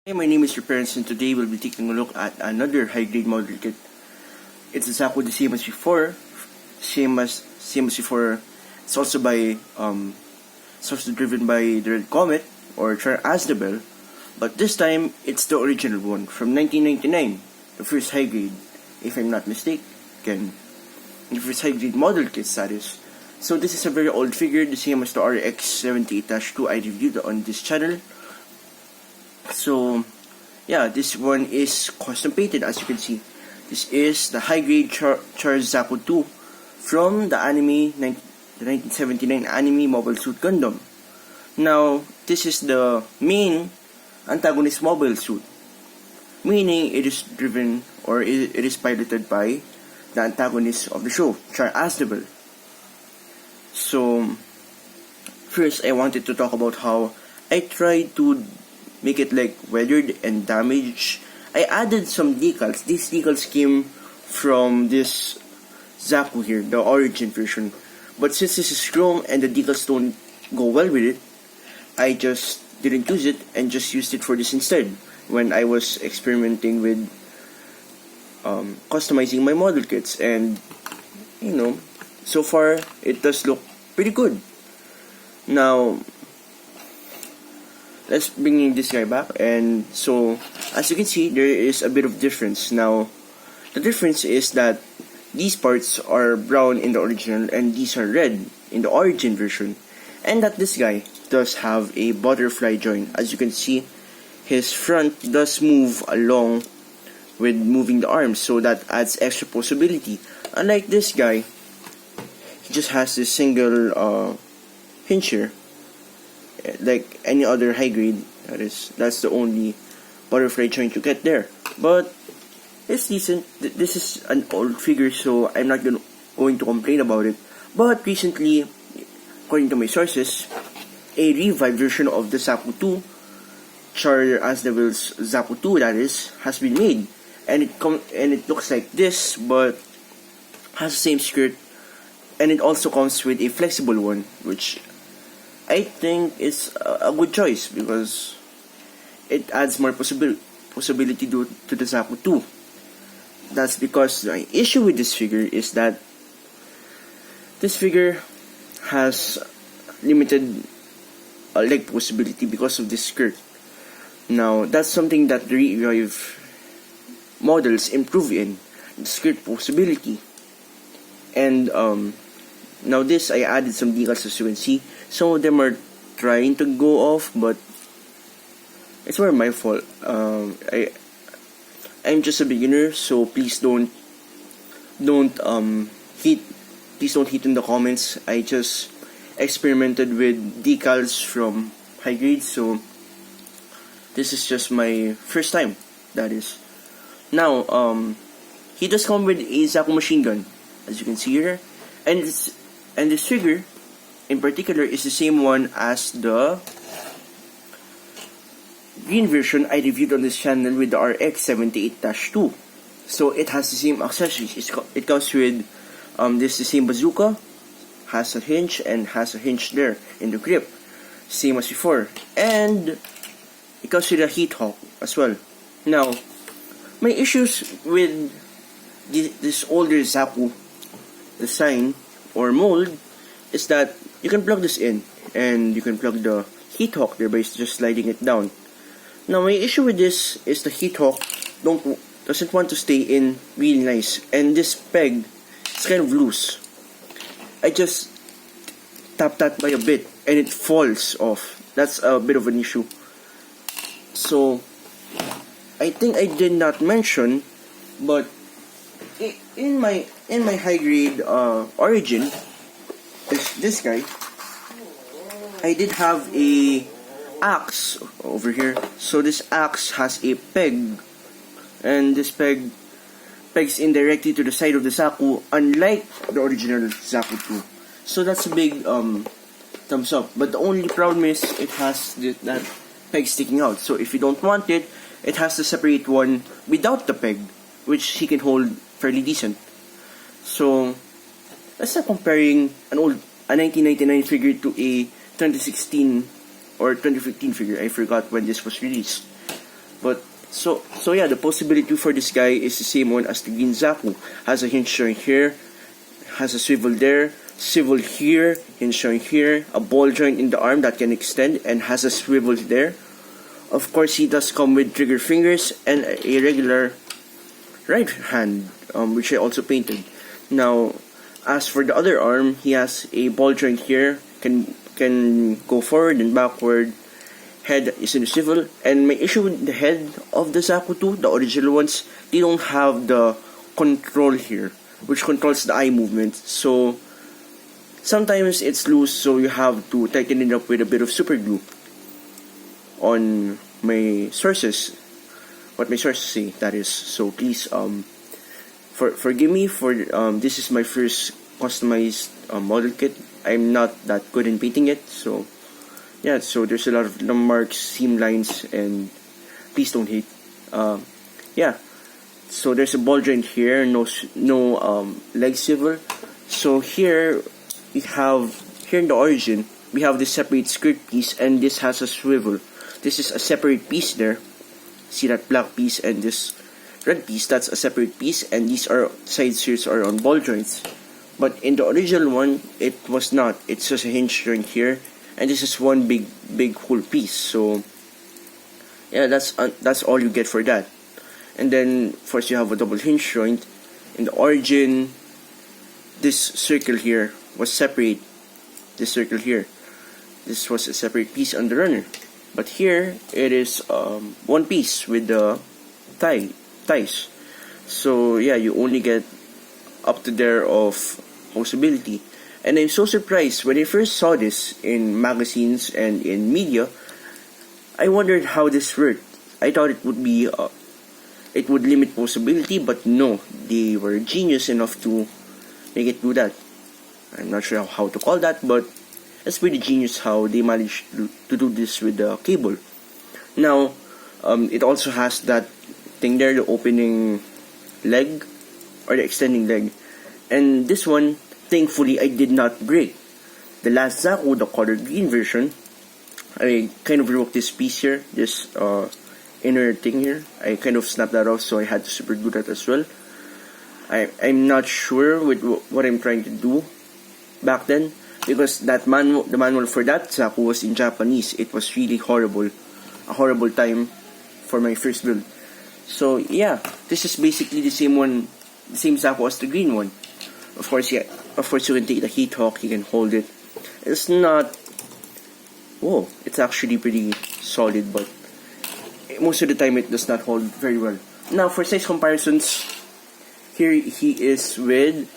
Hey, my name is your parents and today we'll be taking a look at another high-grade model kit. It's a Zaku, the same as before. Same as before. It's also driven by the Red Comet or Char, but this time it's the original one from 1999, the first high-grade, if I'm not mistaken, the first high-grade model kit that is. So this is a very old figure, the same as the RX-78-2 I reviewed on this channel. So, yeah, this one is custom painted, as you can see. This is the high-grade Char Zaku 2 from the the 1979 anime Mobile Suit Gundam. Now, this is the main antagonist mobile suit, meaning it is driven or it is piloted by the antagonist of the show, Char. So, first I wanted to talk about how I tried to make it like weathered and damaged. I added some decals. These decals came from this Zaku here, the origin version. But since this is chrome and the decals don't go well with it, I just didn't use it and just used it for this instead when I was experimenting with customizing my model kits. And so far it does look pretty good. Now, let's bring this guy back. And so, as you can see, there is a bit of difference. Now, the difference is that these parts are brown in the original and these are red in the origin version. And that this guy does have a butterfly joint. As you can see, his front does move along with moving the arms, so that adds extra possibility. Unlike this guy, he just has this single hinge here. Like any other high grade, that's the only butterfly joint you get there. But it's decent. This is an old figure, so I'm not going to complain about it. But recently, according to my sources, a revived version of the Zaku 2, Char as Devil's Zaku 2 that is, has been made, and it looks like this, but has the same skirt, and it also comes with a flexible one, which I think is a good choice because it adds more possibility to the Zaku 2. That's because the issue with this figure is that this figure has limited leg possibility because of this skirt. Now, that's something that the revive models improve in, the skirt possibility. And now this, I added some decals, as you can see. Some of them are trying to go off, but it's more my fault. I'm just a beginner, so please don't hate in the comments. I just experimented with decals from high grade, so this is just my first time, that is. Now, he does come with a Zaku machine gun, as you can see here, and this figure in particular is the same one as the green version I reviewed on this channel with the RX-78-2. So it has the same accessories. It comes with the same bazooka, has a hinge, and has a hinge there in the grip, same as before. And it comes with a heat hawk as well. Now, my issues with this older Zaku design or mold is that you can plug this in and you can plug the heat hawk there by just sliding it down. Now, my issue with this is the heat hawk doesn't want to stay in really nice, and this peg is kind of loose. I just tap that by a bit and it falls off. That's a bit of an issue. So I think I did not mention, but in my high grade origin, this guy, I did have a axe over here. So this axe has a peg, and this peg pegs in directly to the side of the Zaku, unlike the original Zaku 2. So that's a big thumbs up. But the only problem is it has that peg sticking out. So if you don't want it, it has to separate one without the peg, which he can hold fairly decent. So let's not comparing a 1999 figure to a 2016 or 2015 figure. I forgot when this was released. But so yeah, the possibility for this guy is the same one as the green Zaku. Has a hinge joint here, has a swivel there, swivel here, hinge joint here, a ball joint in the arm that can extend and has a swivel there. Of course, he does come with trigger fingers and a regular right hand, which I also painted. Now, as for the other arm, he has a ball joint here, can go forward and backward. Head is in the swivel, and my issue with the head of the Zaku 2, the original ones, they don't have the control here, which controls the eye movement. So sometimes it's loose, so you have to tighten it up with a bit of super glue. On my sources, what my sources say, that is. So please, forgive me for this is my first customized model kit. I'm not that good in painting it, so yeah. So there's a lot of marks, seam lines, and please don't hate. Yeah. So there's a ball joint here, no leg swivel. So here we have in the origin we have this separate skirt piece, and this has a swivel. This is a separate piece there. See that black piece and this red piece, that's a separate piece, and these are side sears are on ball joints. But in the original one, it was not. It's just a hinge joint here, and this is one big whole piece. So yeah, that's all you get for that. And then first you have a double hinge joint. In the origin, this circle here was separate. This circle here, this was a separate piece on the runner. But here it is one piece with the ties. So yeah, you only get up to there of possibility. And I'm so surprised when I first saw this in magazines and in media. I wondered how this worked. I thought it would be it would limit possibility, but no, they were genius enough to make it do that. I'm not sure how to call that, but it's pretty genius how they managed to do this with the cable. Now, it also has that thing there, the opening leg or the extending leg. And this one, thankfully, I did not break. The last Zaku, the color green version, I kind of broke this piece here, this inner thing here. I kind of snapped that off, so I had to super glue that as well. I'm not sure with what I'm trying to do back then, because the manual for that Zaku was in Japanese. It was really horrible, a horrible time for my first build. So yeah, this is basically the same Zaku as the green one. Of course, yeah. Of course, you can take the heat hawk. You can hold it. It's not. Whoa! It's actually pretty solid, but most of the time it does not hold very well. Now, for size comparisons, here he is with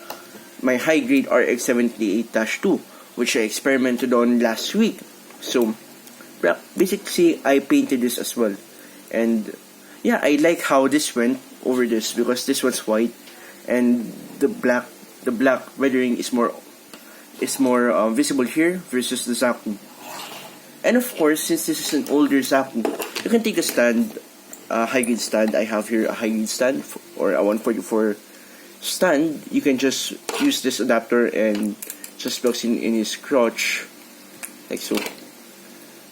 my high grade RX78-2, which I experimented on last week. So basically, I painted this as well, and yeah, I like how this went over this, because this one's white, and the black weathering is more visible here versus the Zaku. And of course, since this is an older Zaku, you can take a stand, a high grade stand. I have here a high grade stand or a 144 stand. You can just use this adapter and just plugs in his crotch like so.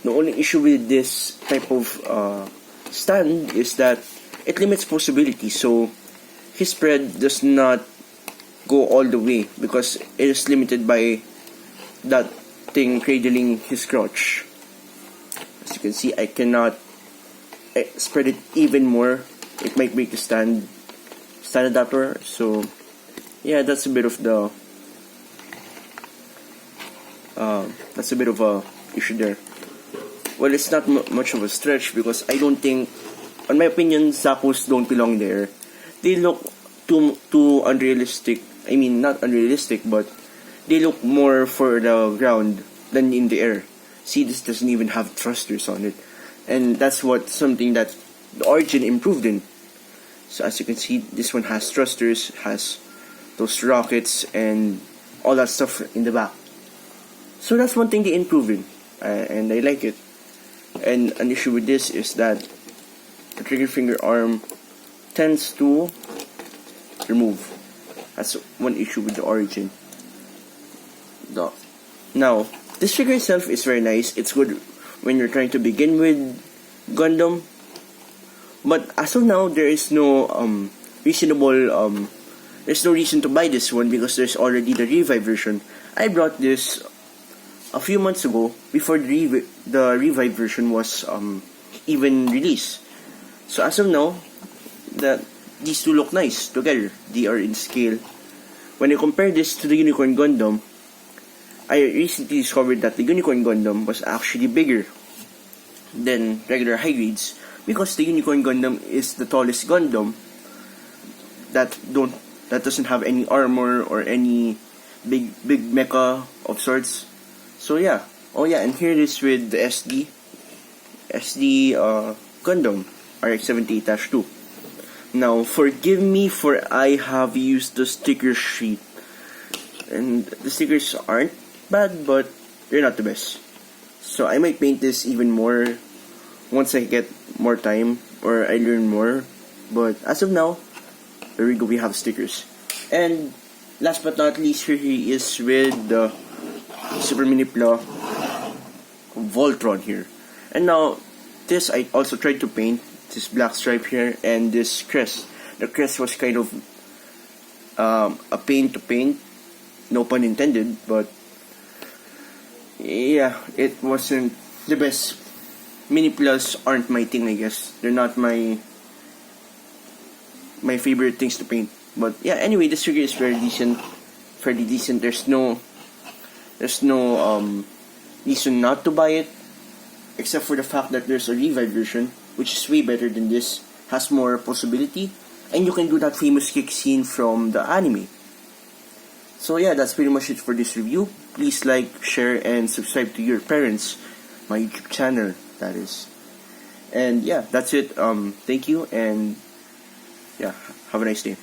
The only issue with this type of stand is that it limits possibility, so his spread does not go all the way because it is limited by that thing cradling his crotch. As you can see, I cannot spread it even more. It might break the stand adapter. So yeah, that's a bit of the issue there. Well, it's not much of a stretch, because I don't think, in my opinion, Zakus don't belong there. They look too unrealistic. I mean, not unrealistic, but they look more for the ground than in the air. See, this doesn't even have thrusters on it, and that's something that the Origin improved in. So as you can see, this one has thrusters, has those rockets and all that stuff in the back. So that's one thing they improved in, and I like it. And an issue with this is that the trigger finger arm tends to remove. That's one issue with the Origin. Now, this figure itself is very nice. It's good when you're trying to begin with Gundam, But as of now, there is no reasonable there's no reason to buy this one because there's already the revive version. I brought this a few months ago before the revive version was even released. So as of now, that these two look nice together. They are in scale. When I compare this to the Unicorn Gundam, I recently discovered that the Unicorn Gundam was actually bigger than regular high grades because the Unicorn Gundam is the tallest Gundam that doesn't have any armor or any big mecha of sorts. So yeah. Oh yeah, and here it is with the SD Gundam RX-78-2. Now, forgive me for I have used the sticker sheet. And the stickers aren't bad, but they're not the best. So I might paint this even more once I get more time or I learn more. But as of now, there we go, we have stickers. And last but not least, here he is with the Super Mini Pla Voltron here. And now, this I also tried to paint. This black stripe here and this crest. The crest was kind of a pain to paint, no pun intended, but yeah, it wasn't the best. Mini Plus aren't my thing, I guess. They're not my favorite things to paint. But yeah, anyway, this figure is fairly decent. There's no reason not to buy it, except for the fact that there's a revive version, which is way better than this, has more possibility, and you can do that famous kick scene from the anime. So yeah, that's pretty much it for this review. Please like, share, and subscribe to your parents, my YouTube channel, that is. And yeah, that's it. Thank you, and yeah, have a nice day.